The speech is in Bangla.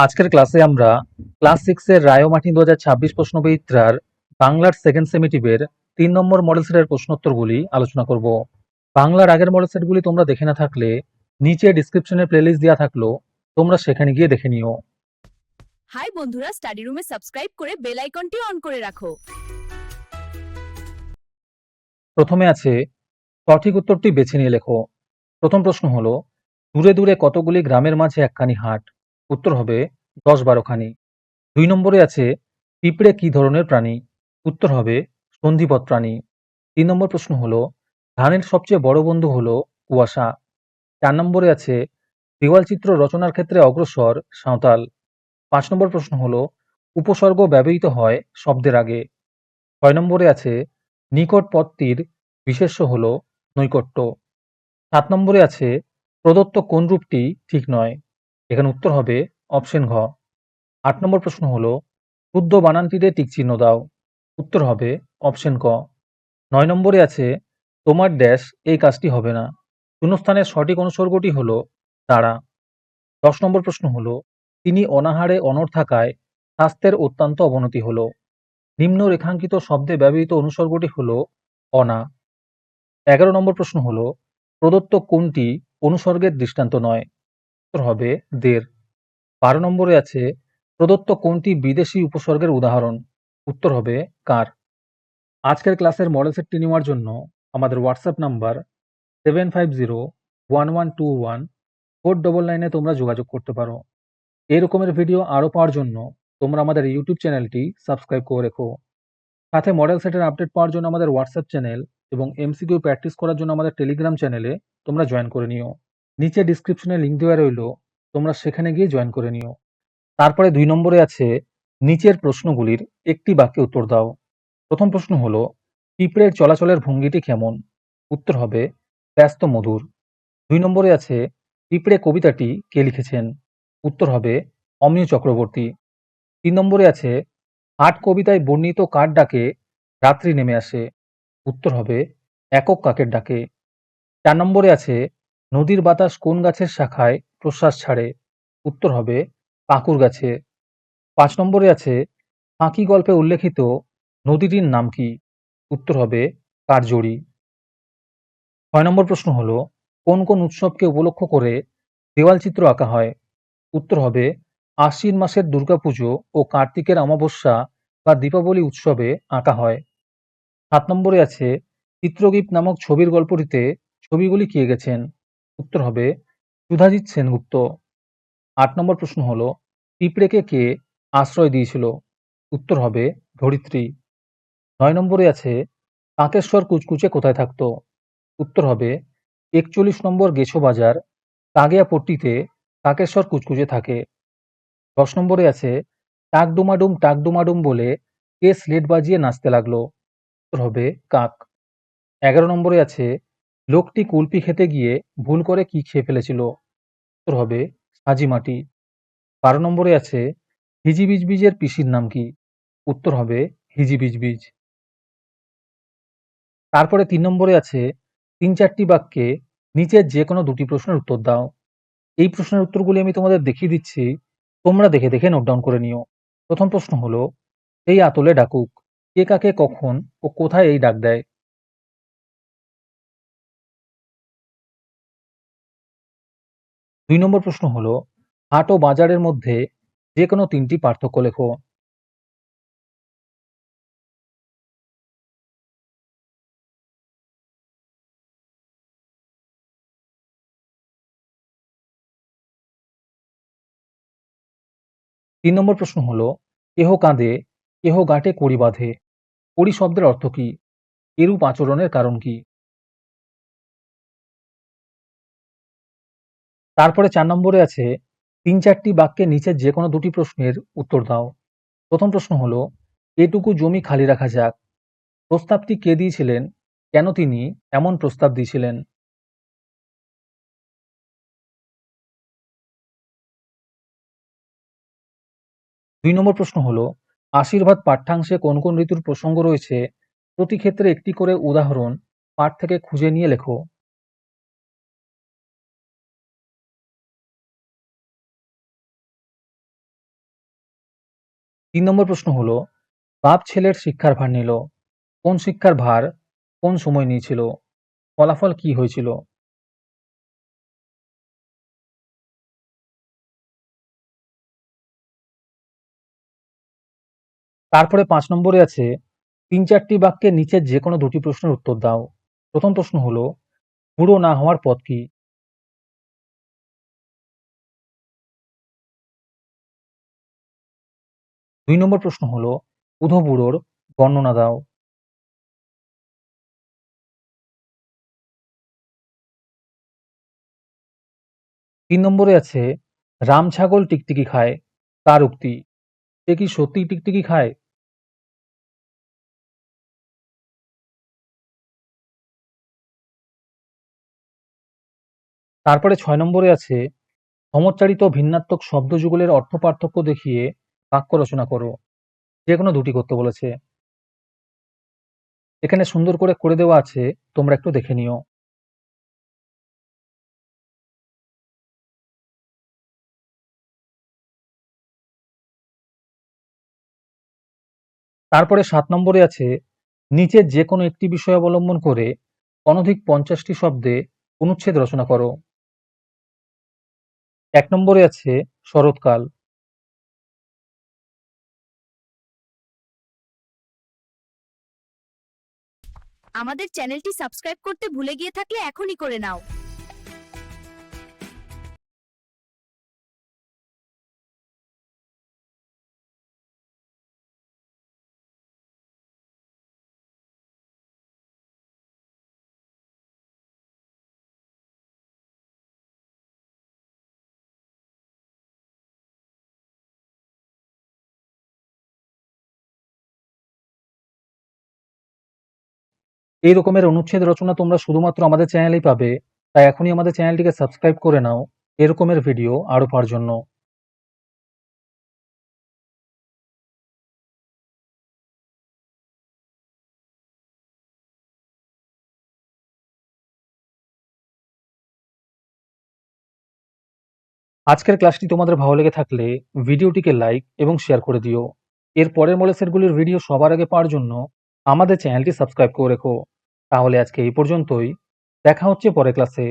আজকের ক্লাসে আমরা ক্লাস 6 এর রায়মার্টিন 2026 প্রশ্নবিচিত্রার বাংলার সেকেন্ড সেমিটিভের 3 নম্বর মডেল সেটের প্রশ্নোত্তরগুলি আলোচনা করব। বাংলার আগের মডেল সেটগুলি তোমরা দেখে না থাকলে নিচে ডিসক্রিপশনে প্লেলিস্ট দেওয়া থাকলো, তোমরা সেখানে গিয়ে দেখে নিও। হাই বন্ধুরা, স্টাডি রুমে সাবস্ক্রাইব করে বেল আইকনটি অন করে রাখো। প্রথমে আছে সঠিক উত্তরটি বেছে নিয়ে লেখো। প্রথম প্রশ্ন হলো, দূরে দূরে কতগুলি গ্রামের মাঝে একখানি হাট? উত্তর হবে 10-12 খানি। 2 নম্বরে আছে পিঁপড়ে কি ধরনের প্রাণী? উত্তর হবে সন্ধিপদ প্রাণী। 3 নম্বর প্রশ্ন হলো, ধানের সবচেয়ে বড় বন্ধু হলো কুয়াশা। 4 নম্বরে আছে দেওয়াল চিত্র রচনার ক্ষেত্রে অগ্রসর সাঁওতাল। 5 নম্বর প্রশ্ন হলো, উপসর্গ ব্যবহৃত হয় শব্দের আগে। 6 নম্বরে আছে নিকট পদটির বিশেষ্য হলো নৈকট্য। 7 নম্বরে আছে প্রদত্ত কোন রূপটি ঠিক নয়? এখানে উত্তর হবে অপশন ঘ। 8 নম্বর প্রশ্ন হলো, শুদ্ধ বানানটিতে টিক চিহ্ন দাও। উত্তর হবে অপশন ক। 9 নম্বরে আছে তোমার ড্যাশ এই কাজটি হবে না। শূন্যস্থানের সঠিক অনুসর্গটি হলো তারা। 10 নম্বর প্রশ্ন হলো, তিনি অনাহারে অনড় থাকায় স্বাস্থ্যের অত্যন্ত অবনতি হলো। নিম্ন রেখাঙ্কিত শব্দে ব্যবহৃত অনুসর্গটি হলো অনা। 11 নম্বর প্রশ্ন হলো, প্রদত্ত কোনটি অনুসর্গের দৃষ্টান্ত নয়? উত্তর হবে দের। 12 নম্বরে আছে প্রদত্ত কোনটি বিদেশি উপসর্গের উদাহরণ? উত্তর হবে কার। আজকের ক্লাসের মডেল সেটটি নেওয়ার জন্য আমাদের হোয়াটসঅ্যাপ নাম্বার 7501114999 তোমরা যোগাযোগ করতে পারো। এই রকমের ভিডিও আরও পাওয়ার জন্য তোমরা আমাদের ইউটিউব চ্যানেলটি সাবস্ক্রাইব করে রেখো। সাথে মডেল সেটের আপডেট পাওয়ার জন্য আমাদের হোয়াটসঅ্যাপ চ্যানেল এবং এমসিকিউ প্র্যাকটিস করার জন্য আমাদের টেলিগ্রাম চ্যানেলে তোমরা জয়েন করে নিও। নিচে ডিসক্রিপশনে লিঙ্ক দেওয়া রইলো, তোমরা সেখানে গিয়ে জয়েন করে নিও। তারপরে 2 নম্বরে আছে নিচের প্রশ্নগুলির একটি বাক্যে উত্তর দাও। প্রথম প্রশ্ন হলো, পিঁপড়ের চলাচলের ভঙ্গিটি কেমন? উত্তর হবে ব্যস্ত মধুর। 2 নম্বরে আছে পিঁপড়ে কবিতাটি কে লিখেছেন? উত্তর হবে অমিয় চক্রবর্তী। 3 নম্বরে আছে আট কবিতায় বর্ণিত কার ডাকে রাত্রি নেমে আসে? উত্তর হবে একক কাকের ডাকে। 4 নম্বরে আছে নদীর বাতাস কোন গাছের শাখায় প্রশ্বাস ছাড়ে? উত্তর হবে পাকুর গাছে। 5 নম্বরে আছে ফাঁকি গল্পে উল্লেখিত নদীটির নাম কি? উত্তর হবে কার্জরি। 6 নম্বর প্রশ্ন হলো, কোন কোন উৎসবকে উপলক্ষ করে দেওয়াল চিত্র আঁকা হয়? উত্তর হবে আশ্বিন মাসের দুর্গাপুজো ও কার্তিকের অমাবস্যা বা দীপাবলি উৎসবে আঁকা হয়। 7 নম্বরে আছে চিত্রগীত নামক ছবির গল্পটিতে ছবিগুলি কে এঁকেছেন? উত্তর হবে সুধাজিৎ সেনগুপ্ত। 8 নম্বর প্রশ্ন হলো, পিঁপড়েকে কে আশ্রয় দিয়েছিল? উত্তর হবে ধরিত্রী। 9 নম্বরে আছে কাকেশ্বর কুচকুচে কোথায় থাকতো? উত্তর হবে 41 নম্বর গেছো বাজার কাগিয়াপট্টিতে কাকেশ্বর কুচকুচে থাকে। 10 নম্বরে আছে টাক ডুমাডুম বলে কে স্লেট বাজিয়ে নাচতে লাগলো? উত্তর হবে কাক। 11 নম্বরে আছে লোকটি কুলপি খেতে গিয়ে ভুল করে কি খেয়ে ফেলেছিল? উত্তর হবে সাজি মাটি। 12 নম্বরে আছে হিজিবিজবিজের পিসির নাম কি? উত্তর হবে হিজিবিজবিজ। তারপরে 3 নম্বরে আছে 3-4টি বাক্যে নিচের যে কোনো দুটি প্রশ্নের উত্তর দাও। এই প্রশ্নের উত্তরগুলি আমি তোমাদের দেখিয়ে দিচ্ছি, তোমরা দেখে দেখে নোট ডাউন করে নিও। প্রথম প্রশ্ন হলো, এই আতলে ডাকুক, কে কাকে কখন ও কোথায় এই ডাক দেয়? 2 নম্বর প্রশ্ন হলো, হাট ও বাজারের মধ্যে যে কোনো 3টি পার্থক্য লেখো। 3 নম্বর প্রশ্ন হলো, কেহ কাঁদে কেহ গাঁটে কড়ি বাঁধে, কড়ি শব্দের অর্থ কি? এরূপ আচরণের কারণ কি? তারপরে 4 নম্বরে আছে 3-4টি বাক্যে নিচের যে কোনো দুটি প্রশ্নের উত্তর দাও। প্রথম প্রশ্ন হলো, এটুকু জমি খালি রাখা যাক, প্রস্তাবটি কে দিয়েছিলেন, কেন তিনি এমন প্রস্তাব দিয়েছিলেন? 2 নম্বর প্রশ্ন হলো, আশীর্বাদ পাঠ্যাংশে কোন কোন ঋতুর প্রসঙ্গ রয়েছে, প্রতি ক্ষেত্রে একটি করে উদাহরণ পাঠ থেকে খুঁজে নিয়ে লেখো। 3 নম্বর প্রশ্ন হলো, বাপ ছেলের শিক্ষার ভার নিল। কোন শিক্ষার ভার কোন সময় নিয়েছিল? ফলাফল কি হয়েছিল? তারপরে 5 নম্বরে আছে, 3-4টি বাক্যে নিচের যেকোনো 2টি প্রশ্নের উত্তর দাও। প্রথম প্রশ্ন হলো, বুড়ো না হওয়ার পথ কি? 2 নম্বর প্রশ্ন হলো, উধো বুড়োর বর্ণনা দাও। 3 নম্বরে আছে, রাম ছাগল টিকটিকি খায়, কার উক্তি? সে কি সত্যিই টিকটিকি খায়? তারপরে 6 নম্বরে আছে, সমচ্চারিত ভিন্নাত্মক শব্দযুগলের অর্থ পার্থক্য দেখিয়ে বাক্য রচনা করো। যেকোনো 2টি করতে বলেছে। এখানে সুন্দর করে দেওয়া আছে, তোমরা একটু দেখে নিও। তারপরে 7 নম্বরে আছে, নিচের যেকোনো একটি বিষয় অবলম্বন করে অনধিক 50টি শব্দে অনুচ্ছেদ রচনা করো। 1 নম্বরে আছে, শরৎকাল। আমাদের চ্যানেলটি সাবস্ক্রাইব করতে ভুলে গিয়ে থাকলে এখনই করে নাও। এই রকমের অনুচ্ছেদ রচনা তোমরা শুধুমাত্র আমাদের চ্যানেলেই পাবে, তাই এখনই আমাদের চ্যানেলটিকে সাবস্ক্রাইব করে নাও এরকমের ভিডিও আরো পাওয়ার জন্য। আজকের ক্লাসটি তোমাদের ভালো লেগে থাকলে ভিডিওটিকে লাইক এবং শেয়ার করে দিও। এর পরের মডেল সেটগুলির ভিডিও সবার আগে পাওয়ার জন্য আমাদের চ্যানেলটি সাবস্ক্রাইব করে রেখো। তাহলে আজকে এই পর্যন্তই। দেখা হচ্ছে পরের ক্লাসে।